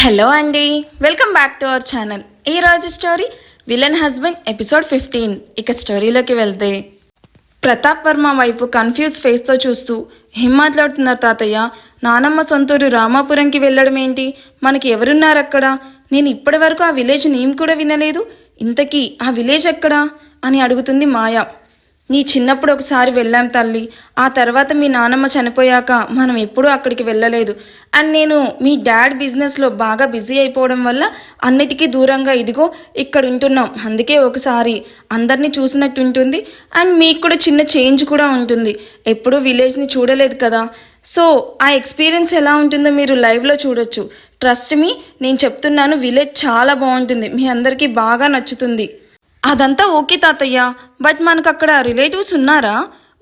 Hello అండి, welcome back to our channel. ఈ రోజు స్టోరీ విలన్ హస్బెండ్ ఎపిసోడ్ 15. ఇక స్టోరీలోకి వెళ్తే ప్రతాప్ వర్మ వైపు కన్ఫ్యూజ్ ఫేస్తో చూస్తూ ఏం మాట్లాడుతున్నారు తాతయ్య? నానమ్మ సొంతూరు రామాపురంకి వెళ్ళడం ఏంటి? మనకి ఎవరున్నారు అక్కడ? నేను ఇప్పటి వరకు ఆ విలేజ్ నేమ్ కూడా వినలేదు. ఇంతకీ ఆ విలేజ్ ఎక్కడా అని అడుగుతుంది మాయ. నీ చిన్నప్పుడు ఒకసారి వెళ్ళాం తల్లి, ఆ తర్వాత మీ నానమ్మ చనిపోయాక మనం ఎప్పుడూ అక్కడికి వెళ్ళలేదు. అండ్ నేను మీ డాడ్ బిజినెస్లో బాగా బిజీ అయిపోవడం వల్ల అన్నిటికీ దూరంగా ఇదిగో ఇక్కడ ఉంటున్నాం. అందుకే ఒకసారి అందరినీ చూసినట్టు ఉంటుంది అండ్ మీకు కూడా చిన్న చేంజ్ కూడా ఉంటుంది. ఎప్పుడూ విలేజ్ని చూడలేదు కదా, సో ఆ ఎక్స్పీరియన్స్ ఎలా ఉంటుందో మీరు లైవ్లో చూడొచ్చు. ట్రస్ట్ మీ, నేను చెప్తున్నాను, విలేజ్ చాలా బాగుంటుంది, మీ అందరికీ బాగా నచ్చుతుంది. అదంతా ఓకే తాతయ్య, బట్ మనకు అక్కడ రిలేటివ్స్ ఉన్నారా?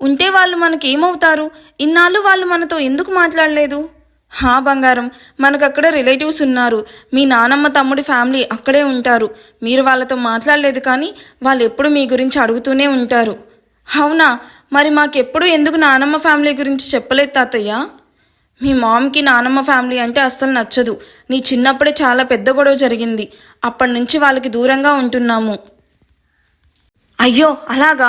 ఉంటే వాళ్ళు మనకి ఏమవుతారు? ఇన్నాళ్ళు వాళ్ళు మనతో ఎందుకు మాట్లాడలేదు? హా బంగారం, మనకు అక్కడ రిలేటివ్స్ ఉన్నారు. మీ నానమ్మ తమ్ముడి ఫ్యామిలీ అక్కడే ఉంటారు. మీరు వాళ్ళతో మాట్లాడలేదు, కానీ వాళ్ళు ఎప్పుడు మీ గురించి అడుగుతూనే ఉంటారు. అవునా? మరి మాకెప్పుడు ఎందుకు నానమ్మ ఫ్యామిలీ గురించి చెప్పలేదు తాతయ్య? మీ మామ్కి నానమ్మ ఫ్యామిలీ అంటే అస్సలు నచ్చదు. నీ చిన్నప్పుడే చాలా పెద్ద గొడవ జరిగింది. అప్పటి నుంచి వాళ్ళకి దూరంగా ఉంటున్నాము. అయ్యో అలాగా?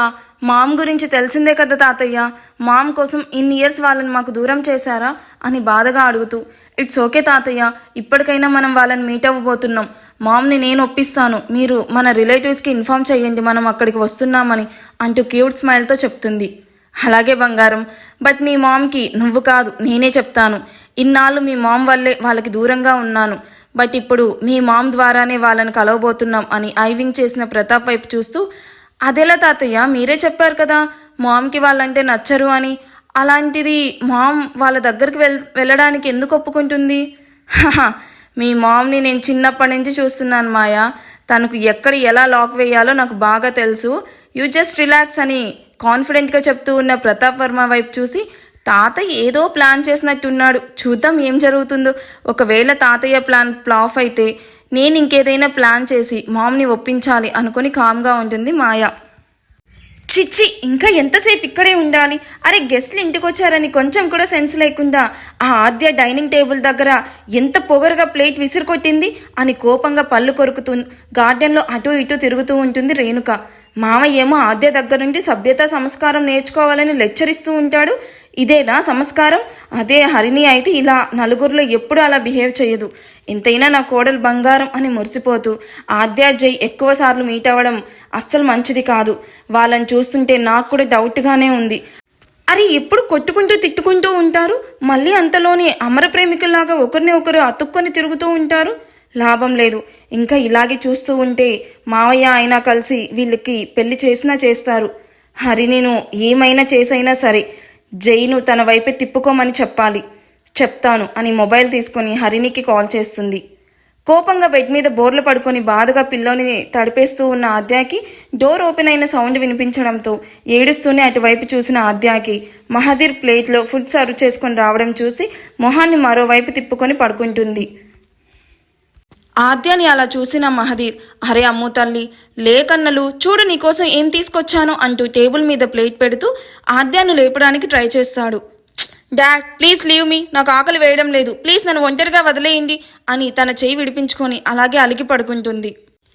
మామ్ గురించి తెలిసిందే కదా తాతయ్య. మామ్ కోసం ఇన్ని ఇయర్స్ వాళ్ళని మాకు దూరం చేశారా అని బాధగా అడుగుతూ, ఇట్స్ ఓకే తాతయ్య, ఇప్పటికైనా మనం వాళ్ళని మీట్ అవ్వబోతున్నాం. మామ్ని నేను ఒప్పిస్తాను, మీరు మన రిలేటివ్స్కి ఇన్ఫామ్ చేయండి మనం అక్కడికి వస్తున్నామని అంటూ క్యూట్ స్మైల్తో చెప్తుంది. అలాగే బంగారం, బట్ మీ మామ్కి నువ్వు కాదు నేనే చెప్తాను. ఇన్నాళ్ళు మీ మామ్ వల్లే వాళ్ళకి దూరంగా ఉన్నాను, బట్ ఇప్పుడు మీ మామ్ ద్వారానే వాళ్ళని కలవబోతున్నాం అని ఐవింగ్ చేసిన ప్రతాప్ వైపు చూస్తూ, అదెలా తాతయ్య, మీరే చెప్పారు కదా మామ్కి వాళ్ళంటే నచ్చరు అని. అలాంటిది మామ్ వాళ్ళ దగ్గరికి వెళ్ళడానికి ఎందుకు ఒప్పుకుంటుంది? మీ మామ్ని నేను చిన్నప్పటి నుంచి చూస్తున్నాను మాయా. తనకు ఎక్కడ ఎలా లాక్ వేయాలో నాకు బాగా తెలుసు. యూ జస్ట్ రిలాక్స్ అని కాన్ఫిడెంట్గా చెప్తూ ఉన్న ప్రతాప్ వర్మ వైపు చూసి, తాతయ్య ఏదో ప్లాన్ చేసినట్టున్నాడు, చూద్దాం ఏం జరుగుతుందో. ఒకవేళ తాతయ్య ప్లాన్ ఫ్లాప్ అయితే నేను ఇంకేదైనా ప్లాన్ చేసి మామ్ని ఒప్పించాలి అనుకుని కామ్గా ఉంటుంది మాయ. చిచ్చి, ఇంకా ఎంతసేపు ఇక్కడే ఉండాలి? అరే, గెస్ట్లు ఇంటికి వచ్చారని కొంచెం కూడా సెన్స్ లేకుండా ఆ ఆద్య డైనింగ్ టేబుల్ దగ్గర ఎంత పొగరుగా ప్లేట్ విసిరికొట్టింది అని కోపంగా పళ్ళు కొరుకుతూ గార్డెన్లో అటూ ఇటూ తిరుగుతూ ఉంటుంది రేణుక. మామయ్య ఏమో ఆద్య దగ్గర నుండి సభ్యత సంస్కారం నేర్చుకోవాలని లెక్చరిస్తూ ఉంటాడు. ఇదేనా సంస్కారం? అదే హరిణి అయితే ఇలా నలుగురిలో ఎప్పుడు అలా బిహేవ్ చేయదు. ఎంతైనా నా కోడలు బంగారం అని మురిసిపోతూ ఆద్య జై ఎక్కువసార్లు మీట్ అవ్వడం అస్సలు మంచిది కాదు. వాళ్ళని చూస్తుంటే నాకు కూడా డౌట్గానే ఉంది. అరే, ఎప్పుడు కొట్టుకుంటూ తిట్టుకుంటూ ఉంటారు, మళ్ళీ అంతలోనే అమర ప్రేమికుల్లాగా ఒకరిని ఒకరు అతుక్కొని తిరుగుతూ ఉంటారు. లాభం లేదు, ఇంకా ఇలాగే చూస్తూ ఉంటే మావయ్య అయినా కలిసి వీళ్ళకి పెళ్లి చేసినా చేస్తారు. హరిణిను ఏమైనా చేసైనా సరే జైను తన వైపే తిప్పుకోమని చెప్పాలి. చెప్తాను అని మొబైల్ తీసుకొని హరిణికి కాల్ చేస్తుంది. కోపంగా బెడ్ మీద బోర్లు పడుకొని బాధగా పిల్లోని తడిపేస్తూ ఉన్న ఆద్యాకి డోర్ ఓపెన్ అయిన సౌండ్ వినిపించడంతో ఏడుస్తూనే అటువైపు చూసిన ఆద్యాకి మహదీర్ ప్లేట్లో ఫుడ్ సర్వ్ చేసుకొని రావడం చూసి మొహాన్ని మరోవైపు తిప్పుకొని పడుకుంటుంది. ఆద్యాని అలా చూసిన మహదీర్, అరే అమ్ము తల్లి, లేకన్నలు చూడు నీకోసం ఏం తీసుకొచ్చాను అంటూ టేబుల్ మీద ప్లేట్ పెడుతూ ఆద్యాను లేపడానికి ట్రై చేస్తాడు. డాడ్ ప్లీజ్ లీవ్ మీ, నాకు ఆకలి వేయడం లేదు, ప్లీజ్ నన్ను ఒంటరిగా వదిలేయండి అని తన చేయి విడిపించుకొని అలాగే అలిగి పడుకుంటుంది.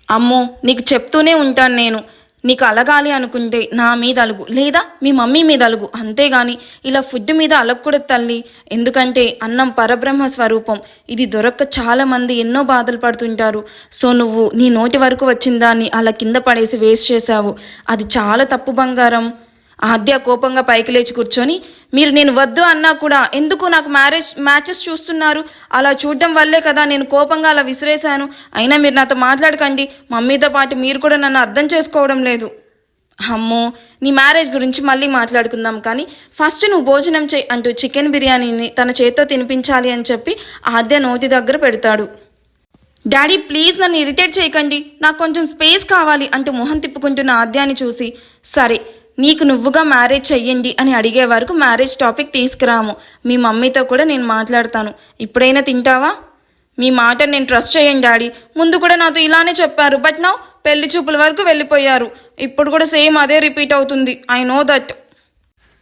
అమ్మో, నీకు చెప్తూనే ఉంటాను నేను, నీకు అలగాలి అనుకుంటే నా మీద అలుగు, లేదా మీ మమ్మీ మీద అలుగు, అంతేగాని ఇలా ఫుడ్ మీద అలగకూడదు తల్లి. ఎందుకంటే అన్నం పరబ్రహ్మ స్వరూపం, ఇది దొరక్క చాలామంది ఎన్నో బాధలు పడుతుంటారు. సో నువ్వు నీ నోటి వరకు వచ్చిన దాన్ని అలా కింద పడేసి వేస్ట్ చేశావు, అది చాలా తప్పు బంగారం. ఆద్య కోపంగా పైకి లేచి కూర్చొని, మీరు నేను వద్దు అన్నా కూడా ఎందుకు నాకు మ్యాచెస్ చూస్తున్నారు? అలా చూడడం వల్లే కదా నేను కోపంగా అలా విసిరేశాను. అయినా మీరు నాతో మాట్లాడకండి, మమ్మీతో పాటు మీరు కూడా నన్ను అర్థం చేసుకోవడం లేదు. అమ్మో, నీ మ్యారేజ్ గురించి మళ్ళీ మాట్లాడుకుందాం, కానీ ఫస్ట్ నువ్వు భోజనం చేయి అంటూ చికెన్ బిర్యానీని తన చేత్తో తినిపించాలి అని చెప్పి ఆద్య నోటి దగ్గర పెడతాడు. డాడీ ప్లీజ్ నన్ను ఇరిటేట్ చేయకండి, నాకు కొంచెం స్పేస్ కావాలి అంటూ మొహం తిప్పుకుంటున్న ఆద్యాని చూసి, సరే నీకు నువ్వుగా మ్యారేజ్ చెయ్యండి అని అడిగే వరకు మ్యారేజ్ టాపిక్ తీసుకురాము, మీ మమ్మీతో కూడా నేను మాట్లాడతాను, ఇప్పుడైనా తింటావా? మీ మాట నేను ట్రస్ట్ చేయండి డాడీ, ముందు కూడా నాతో ఇలానే చెప్పారు, బట్ నా పెళ్లి చూపుల వరకు వెళ్ళిపోయారు, ఇప్పుడు కూడా సేమ్ అదే రిపీట్ అవుతుంది, ఐ నో దట్.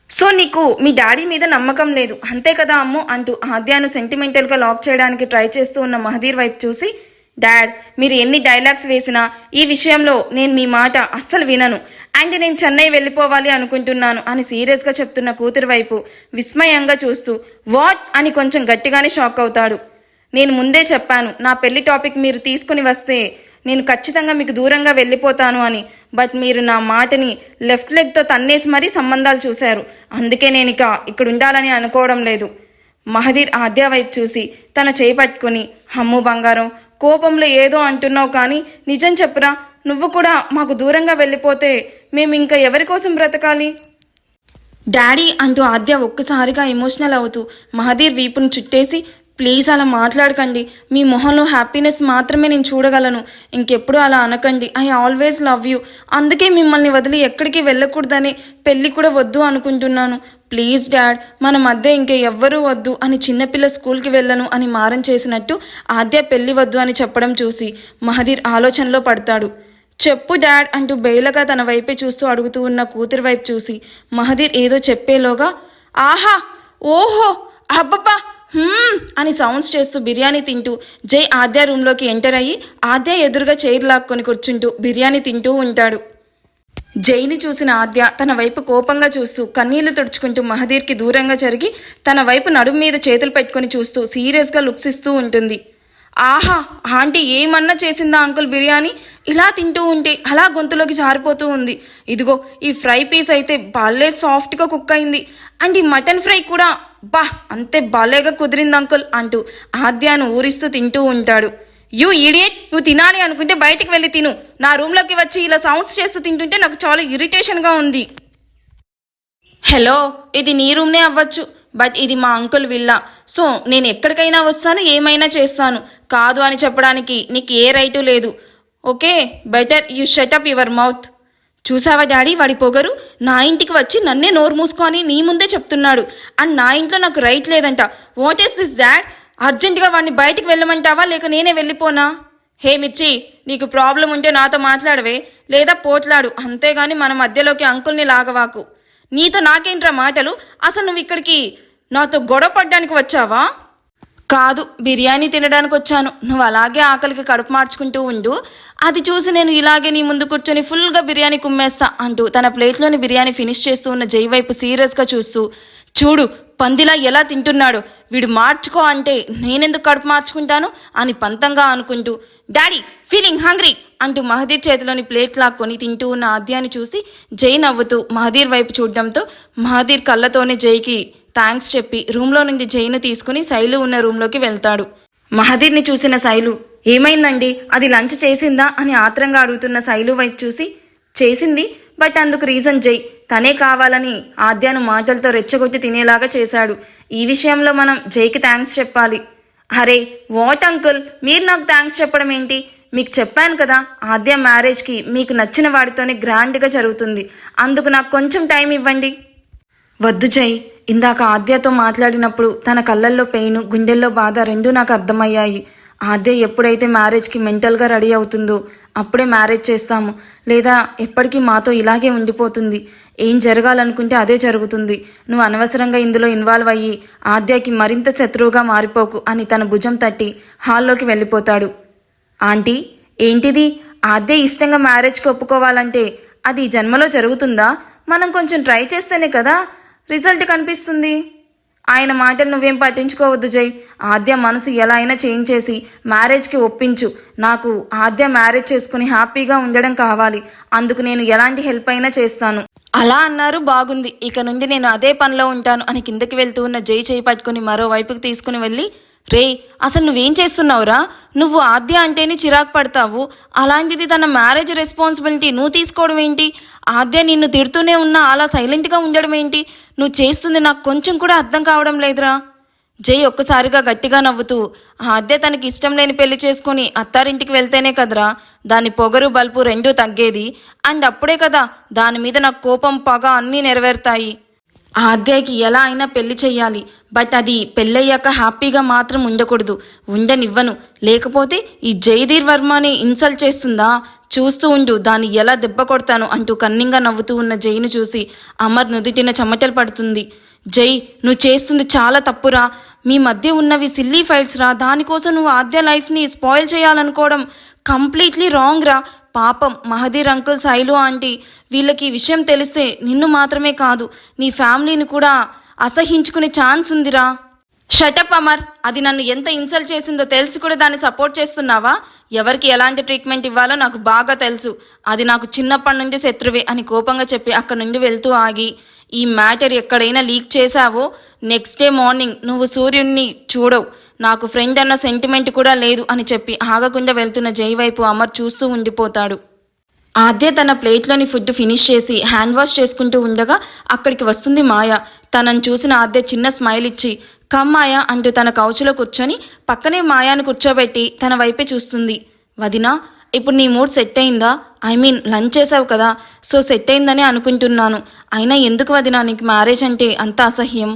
సో నీకు మీ డాడీ మీద నమ్మకం లేదు అంతే కదా అమ్ము అంటూ ఆద్యాను సెంటిమెంటల్గా లాక్ చేయడానికి ట్రై చేస్తూ ఉన్న మహదీర్ వైపు చూసి, డాడ్ మీరు ఎన్ని డైలాగ్స్ వేసినా ఈ విషయంలో నేను మీ మాట అస్సలు వినను అండ్ నేను చెన్నై వెళ్ళిపోవాలి అనుకుంటున్నాను అని సీరియస్గా చెప్తున్న కూతురు వైపు విస్మయంగా చూస్తూ వాట్ అని కొంచెం గట్టిగానే షాక్ అవుతాడు. నేను ముందే చెప్పాను నా పెళ్లి టాపిక్ మీరు తీసుకుని వస్తే నేను ఖచ్చితంగా మీకు దూరంగా వెళ్ళిపోతాను అని. బట్ మీరు నా మాటని లెఫ్ట్ లెగ్తో తన్నేసి మరీ సంబంధాలు చూశారు. అందుకే నేను ఇక్కడ ఉండాలని అనుకోవడం లేదు. మహదీర్ ఆద్య వైపు చూసి తన చేయి పట్టుకుని, అమ్ము బంగారం కోపంలో ఏదో అంటున్నావు కానీ నిజం చెప్పురా, నువ్వు కూడా మాకు దూరంగా వెళ్ళిపోతే మేము ఇంకా ఎవరి కోసం బ్రతకాలి డాడీ అంటూ ఆద్య ఒక్కసారిగా ఎమోషనల్ అవుతూ మహదీర్ వీపును చుట్టేసి, ప్లీజ్ అలా మాట్లాడకండి, మీ మొహంలో హ్యాపీనెస్ మాత్రమే నేను చూడగలను, ఇంకెప్పుడు అలా అనకండి, ఐ ఆల్వేస్ లవ్ యూ, అందుకే మిమ్మల్ని వదిలి ఎక్కడికి వెళ్ళకూడదని పెళ్ళి కూడా వద్దు అనుకుంటున్నాను, ప్లీజ్ డాడ్ మన మధ్య ఇంకే ఎవ్వరూ వద్దు అని చిన్నపిల్ల స్కూల్కి వెళ్ళను అని మారం చేసినట్టు ఆద్య పెళ్ళి వద్దు అని చెప్పడం చూసి మహదీర్ ఆలోచనలో పడతాడు. చెప్పు డాడ్ అంటూ బేలగా తన వైపే చూస్తూ అడుగుతూ ఉన్న కూతురి వైపు చూసి మహదీర్ ఏదో చెప్పేలోగా, ఆహా ఓహో అబ్బబ్బా అని సౌండ్స్ చేస్తూ బిర్యానీ తింటూ జై ఆద్య రూమ్లోకి ఎంటర్ అయ్యి ఆద్య ఎదురుగా చైర్ లాక్కొని కూర్చుంటూ బిర్యానీ తింటూ ఉంటాడు. జైని చూసిన ఆద్య తన వైపు కోపంగా చూస్తూ కన్నీళ్లు తుడుచుకుంటూ మహదీర్కి దూరంగా జరిగి తన వైపు నడుము మీద చేతులు పెట్టుకుని చూస్తూ సీరియస్గా లుక్స్ ఇస్తూ ఉంటుంది. ఆహా ఆంటీ ఏమన్నా చేసిందా అంకుల్ బిర్యానీ, ఇలా తింటూ ఉంటే అలా గొంతులోకి జారిపోతూ ఉంది, ఇదిగో ఈ ఫ్రై పీస్ అయితే భలే సాఫ్ట్గా కుక్ అయింది అండ్ ఈ మటన్ ఫ్రై కూడా బా అంతే భలేగా కుదిరింది అంకుల్ అంటూ ఆద్యాను ఊరిస్తూ తింటూ ఉంటాడు. యూ ఈడియట్, నువ్వు తినాలి అనుకుంటే బయటికి వెళ్ళి తిను, నా రూమ్లోకి వచ్చి ఇలా సౌండ్స్ చేస్తూ తింటుంటే నాకు చాలా ఇరిటేషన్గా ఉంది. హలో ఇది నీ రూమ్నే అవ్వచ్చు బట్ ఇది మా అంకుల్ విల్లా, సో నేను ఎక్కడికైనా వస్తాను ఏమైనా చేస్తాను, కాదు అని చెప్పడానికి నీకు ఏ రైటు లేదు, okay better you shut up your mouth. చూసావా డాడీ వాడి పొగరు, నా ఇంటికి వచ్చి నన్నే నోరు మూసుకొని నీ ముందే చెప్తున్నాడు అండ్ నా ఇంట్లో నాకు రైట్ లేదంట. వాట్ ఈస్ దిస్ డాడ్, అర్జెంటుగా వాడిని బయటికి వెళ్ళమంటావా లేక నేనే వెళ్ళిపోనా? హే మిర్చి నీకు ప్రాబ్లం ఉంటే నాతో మాట్లాడవే లేదా పోట్లాడు, అంతేగాని మన మధ్యలోకి అంకుల్ని లాగవాకు. నీతో నాకేంట్రా మాటలు, అసలు నువ్వు ఇక్కడికి నాతో గొడవ పడ్డానికి వచ్చావా? కాదు బిర్యానీ తినడానికి వచ్చాను, నువ్వు అలాగే ఆకలికి కడుపు మార్చుకుంటూ ఉండు, అది చూసి నేను ఇలాగే నీ ముందు కూర్చొని ఫుల్గా బిర్యానీ కుమ్మేస్తా అంటూ తన ప్లేట్లోని బిర్యానీ ఫినిష్ చేస్తూ ఉన్న జై వైపు సీరియస్గా చూస్తూ, చూడు పందిలా ఎలా తింటున్నాడు, వీడు మార్చుకో అంటే నేనెందుకు కడుపు మార్చుకుంటాను అని పంతంగా అనుకుంటూ, డాడీ ఫీలింగ్ హంగ్రీ అంటూ మహదీర్ చేతిలోని ప్లేట్ లాక్కొని తింటూ ఉన్న ఆద్యాన్ని చూసి జై నవ్వుతూ మహదీర్ వైపు చూడడంతో మహదీర్ కళ్ళతోనే జైకి థ్యాంక్స్ చెప్పి రూమ్లో నుండి జైను తీసుకుని శైలు ఉన్న రూమ్లోకి వెళ్తాడు. మహదీర్ని చూసిన శైలు, ఏమైందండి అది లంచ్ చేసిందా అని ఆత్రంగా అడుగుతున్న శైలు వైపు చూసి, చేసింది బట్ అందుకు రీజన్ జై, తనే కావాలని ఆద్యాను మాటలతో రెచ్చగొట్టి తినేలాగా చేశాడు, ఈ విషయంలో మనం జైకి థ్యాంక్స్ చెప్పాలి. అరే వాట్ అంకుల్ మీరు నాకు థ్యాంక్స్ చెప్పడం ఏంటి, మీకు చెప్పాను కదా ఆద్య మ్యారేజ్కి మీకు నచ్చిన వాడితోనే గ్రాండ్గా జరుగుతుంది, అందుకు నాకు కొంచెం టైం ఇవ్వండి. వద్దు జై, ఇందాక ఆద్యతో మాట్లాడినప్పుడు తన కళ్ళల్లో పెయిన్ గుండెల్లో బాధ రెండూ నాకు అర్థమయ్యాయి. ఆద్య ఎప్పుడైతే మ్యారేజ్కి మెంటల్గా రెడీ అవుతుందో అప్పుడే మ్యారేజ్ చేస్తాము, లేదా ఎప్పటికీ మాతో ఇలాగే ఉండిపోతుంది, ఏం జరగాలనుకుంటే అదే జరుగుతుంది, నువ్వు అనవసరంగా ఇందులో ఇన్వాల్వ్ అయ్యి ఆద్యకి మరింత శత్రువుగా మారిపోకు అని తన భుజం తట్టి హాల్లోకి వెళ్ళిపోతాడు. ఆంటీ ఏంటిది, ఆద్య ఇష్టంగా మ్యారేజ్కి ఒప్పుకోవాలంటే అది ఈ జన్మలో జరుగుతుందా, మనం కొంచెం ట్రై చేస్తేనే కదా రిజల్ట్ కనిపిస్తుంది. ఆయన మాటలు నువ్వేం పట్టించుకోవద్దు జై, ఆద్య మనసు ఎలా అయినా చేంజ్ చేసి మ్యారేజ్కి ఒప్పించు, నాకు ఆద్య మ్యారేజ్ చేసుకుని హ్యాపీగా ఉండడం కావాలి, అందుకు నేను ఎలాంటి హెల్ప్ అయినా చేస్తాను. అలా అన్నారు బాగుంది, ఇక నుండి నేను అదే పనిలో ఉంటాను అని కిందకి వెళ్తూ ఉన్న జై చేయి పట్టుకుని మరోవైపుకి తీసుకుని వెళ్ళి, రే అసలు నువ్వేం చేస్తున్నావురా, నువ్వు ఆద్య అంటేనే చిరాకు పడతావు, అలాంటిది తన మ్యారేజ్ రెస్పాన్సిబిలిటీ నువ్వు తీసుకోవడం ఏంటి, ఆద్య నిన్ను తిడుతూనే ఉన్నా అలా సైలెంట్గా ఉండడం ఏంటి, నువ్వు చేస్తుంది నాకు కొంచెం కూడా అర్థం కావడం లేదురా. జై ఒక్కసారిగా గట్టిగా నవ్వుతూ, ఆద్య తనకి ఇష్టం లేని పెళ్లి చేసుకుని అత్తారింటికి వెళ్తేనే కదరా దాని పొగరు బల్పు రెండూ తగ్గేది, అండ్ అప్పుడే కదా దాని మీద నాకు కోపం పగ అన్నీ నెరవేరుతాయి. ఆ అద్దాయికి ఎలా అయినా పెళ్లి చెయ్యాలి. బట్ అది పెళ్ళయ్యాక హ్యాపీగా మాత్రం ఉండకూడదు. ఉండనివ్వను. లేకపోతే ఈ జయధీర్ వర్మని ఇన్సల్ట్ చేస్తుందా, చూస్తూ ఉండు దాన్ని ఎలా దెబ్బ కొడతాను అంటూ కన్నింగా నవ్వుతూ ఉన్న జైను చూసి అమర్ నుదుటిన చెమటలు పడుతుంది. జై, నువ్వు చేస్తుంది చాలా తప్పురా. మీ మధ్య ఉన్నవి సిల్లీ ఫైట్స్ రా. దానికోసం నువ్వు ఆద్య లైఫ్ని స్పాయిల్ చేయాలనుకోవడం కంప్లీట్లీ రాంగ్ రా. పాపం మహదీర్ అంకుల్, శైలు ఆంటీ వీళ్ళకి ఈ విషయం తెలిస్తే నిన్ను మాత్రమే కాదు నీ ఫ్యామిలీని కూడా అసహించుకునే ఛాన్స్ ఉందిరా. షటప్ అమర్. అది నన్ను ఎంత ఇన్సల్ట్ చేసిందో తెలిసి కూడా దాన్ని సపోర్ట్ చేస్తున్నావా? ఎవరికి ఎలాంటి ట్రీట్మెంట్ ఇవ్వాలో నాకు బాగా తెలుసు. అది నాకు చిన్నప్పటి నుండి శత్రువే అని కోపంగా చెప్పి అక్కడి నుండి వెళ్తూ ఆగి, ఈ మ్యాటర్ ఎక్కడైనా లీక్ చేశావో నెక్స్ట్ డే మార్నింగ్ నువ్వు సూర్యుడిని చూడవు. నాకు ఫ్రెండ్ అన్న సెంటిమెంట్ కూడా లేదు అని చెప్పి ఆగకుండా వెళ్తున్న జై వైపు అమర్ చూస్తూ ఉండిపోతాడు. ఆద్య తన ప్లేట్లోని ఫుడ్ ఫినిష్ చేసి హ్యాండ్ వాష్ చేసుకుంటూ ఉండగా అక్కడికి వస్తుంది మాయ. తనను చూసిన ఆద్య చిన్న స్మైల్ ఇచ్చి కమ్ మాయా అంటూ తన కౌచులో కూర్చొని పక్కనే మాయాను కూర్చోబెట్టి తన వైపే చూస్తుంది. వదినా, ఇప్పుడు నీ మూడ్ సెట్ అయిందా? లంచ్ చేసావు కదా, సో సెట్ అయిందని అనుకుంటున్నాను. అయినా ఎందుకు వదినా నీకు మ్యారేజ్ అంటే అంత అసహ్యం?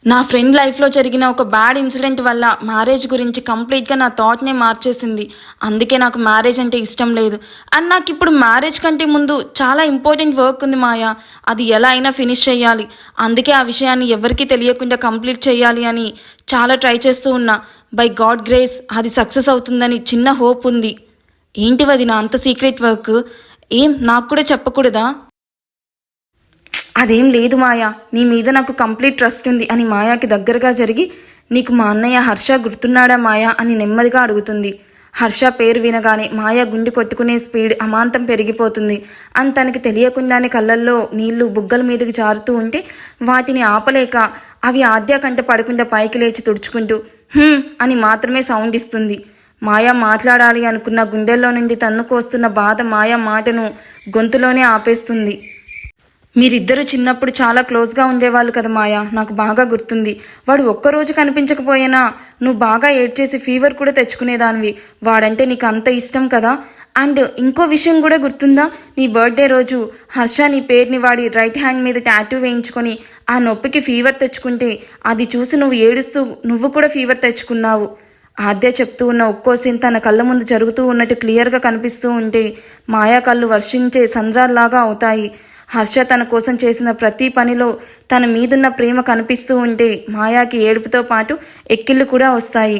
నా ఫ్రెండ్ లైఫ్లో జరిగిన ఒక బ్యాడ్ ఇన్సిడెంట్ వల్ల మ్యారేజ్ గురించి కంప్లీట్గా నా థాట్నే మార్చేసింది. అందుకే నాకు మ్యారేజ్ అంటే ఇష్టం లేదు. అండ్ నాకు ఇప్పుడు మ్యారేజ్ కంటే ముందు చాలా ఇంపార్టెంట్ వర్క్ ఉంది మాయా. అది ఎలా అయినా ఫినిష్ చేయాలి. అందుకే ఆ విషయాన్ని ఎవరికీ తెలియకుండా కంప్లీట్ చేయాలి అని చాలా ట్రై చేస్తూ ఉన్నా. బై గాడ్ గ్రేస్ అది సక్సెస్ అవుతుందని చిన్న హోప్ ఉంది. ఏంటి వదినా అంత సీక్రెట్ వర్క్? ఏం నాకు కూడా చెప్పకూడదా? అదేం లేదు మాయా, నీ మీద నాకు కంప్లీట్ ట్రస్ట్ ఉంది అని మాయాకి దగ్గరగా జరిగి, నీకు మా అన్నయ్య హర్ష గుర్తున్నాడా మాయా అని నెమ్మదిగా అడుగుతుంది. హర్ష పేరు వినగానే మాయా గుండె కొట్టుకునే స్పీడ్ అమాంతం పెరిగిపోతుంది. అని తనకి తెలియకుండానే కళ్ళల్లో నీళ్లు బుగ్గల మీదకి జారుతూ ఉంటే వాటిని ఆపలేక అవి ఆద్య కంట పడకుండా పైకి లేచి తుడుచుకుంటూ అని మాత్రమే సౌండ్ ఇస్తుంది. మాయా మాట్లాడాలి అనుకున్న గుండెల్లో నుండి తన్నుకొస్తున్న బాధ మాయా మాటను గొంతులోనే ఆపేస్తుంది. మీరిద్దరూ చిన్నప్పుడు చాలా క్లోజ్గా ఉండేవాళ్ళు కదా మాయా, నాకు బాగా గుర్తుంది. వాడు ఒక్కరోజు కనిపించకపోయినా నువ్వు బాగా ఏడ్చేసి ఫీవర్ కూడా తెచ్చుకునేదానివి. వాడంటే నీకు అంత ఇష్టం కదా. అండ్ ఇంకో విషయం కూడా గుర్తుందా? నీ బర్త్డే రోజు హర్ష నీ పేరుని వాడి రైట్ హ్యాండ్ మీద టాటూ వేయించుకొని ఆ నొప్పికి ఫీవర్ తెచ్చుకుంటే అది చూసి నువ్వు ఏడుస్తూ నువ్వు కూడా ఫీవర్ తెచ్చుకున్నావు. ఆద్య చెప్తూ ఉన్న ఒక్కో సీన్ తన కళ్ళ ముందు జరుగుతూ ఉన్నట్టు క్లియర్గా కనిపిస్తూ ఉంటే మాయా కళ్ళు వర్షించే సంద్రాల్లాగా అవుతాయి. హర్ష తన కోసం చేసిన ప్రతి పనిలో తన మీదున్న ప్రేమ కనిపిస్తూ ఉంటే మాయాకి ఏడుపుతో పాటు ఎక్కిళ్ళు కూడా వస్తాయి.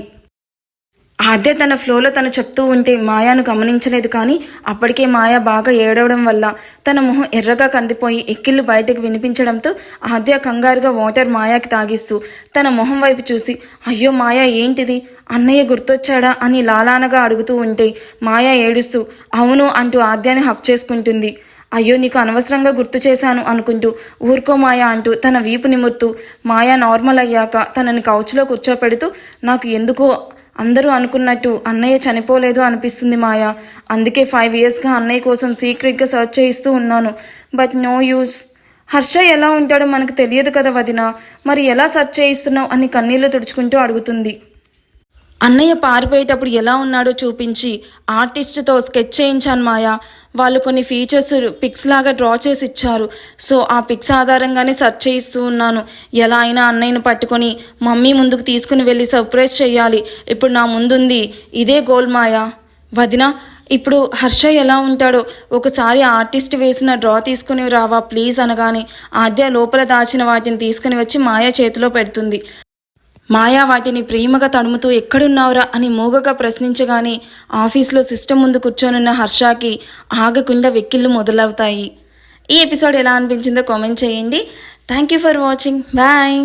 ఆద్య తన ఫ్లోలో తను చెప్తూ ఉంటే మాయాను గమనించలేదు. కానీ అప్పటికే మాయా బాగా ఏడవడం వల్ల తన మొహం ఎర్రగా కందిపోయి ఎక్కిళ్ళు బయటకు వినిపించడంతో ఆద్య కంగారుగా వాటర్ మాయాకి తాగిస్తూ తన మొహం వైపు చూసి, అయ్యో మాయా ఏంటిది, అన్నయ్య గుర్తొచ్చాడా అని లాలానగా అడుగుతూ ఉంటే మాయా ఏడుస్తూ అవును అంటూ ఆద్యాన్ని హక్ చేసుకుంటుంది. అయ్యో నీకు అనవసరంగా గుర్తు చేశాను అనుకుంటూ ఊరుకో మాయా అంటూ తన వీపు నిమురుతూ మాయా నార్మల్ అయ్యాక తనని కౌచ్లో కూర్చోపెడుతూ నాకు ఎందుకో అందరూ అనుకున్నట్టు అన్నయ్య చనిపోలేదు అనిపిస్తుంది మాయా. అందుకే 5 yearsగా అన్నయ్య కోసం సీక్రెట్గా సర్చ్ చేయిస్తూ ఉన్నాను. But no use. హర్ష ఎలా ఉంటాడో మనకు తెలియదు కదా వదినా, మరి ఎలా సర్చ్ చేయిస్తున్నావు అని కన్నీళ్లు తుడుచుకుంటూ అడుగుతుంది. అన్నయ్య పారిపోయేటప్పుడు ఎలా ఉన్నాడో చూపించి ఆర్టిస్ట్తో స్కెచ్ చేయించాను మాయా. వాళ్ళు కొన్ని ఫీచర్స్ పిక్స్ లాగా డ్రా చేసి ఇచ్చారు. సో ఆ పిక్స్ ఆధారంగానే సెర్చ్ చేయిస్తూ ఉన్నాను. ఎలా అయినా అన్నయ్యను పట్టుకొని మమ్మీ ముందుకు తీసుకుని వెళ్ళి సర్ప్రైజ్ చేయాలి. ఇప్పుడు నా ముందుంది ఇదే గోల్ మాయా. వదినా, ఇప్పుడు హర్ష ఎలా ఉంటాడో ఒకసారి ఆర్టిస్ట్ వేసిన డ్రా తీసుకుని రావా ప్లీజ్ అనగానే ఆద్య లోపల దాచిన వాటిని తీసుకుని వచ్చి మాయా చేతిలో పెడుతుంది. మాయా వాటిని ప్రేమగా తడుముతూ ఎక్కడున్నావురా అని మూగగా ప్రశ్నించగానే ఆఫీస్లో సిస్టమ్ ముందు కూర్చొనున్న హర్షకి ఆగకుండా వెక్కిళ్ళు మొదలవుతాయి. ఈ ఎపిసోడ్ ఎలా అనిపించిందో కామెంట్ చేయండి. Thank you for watching. Bye.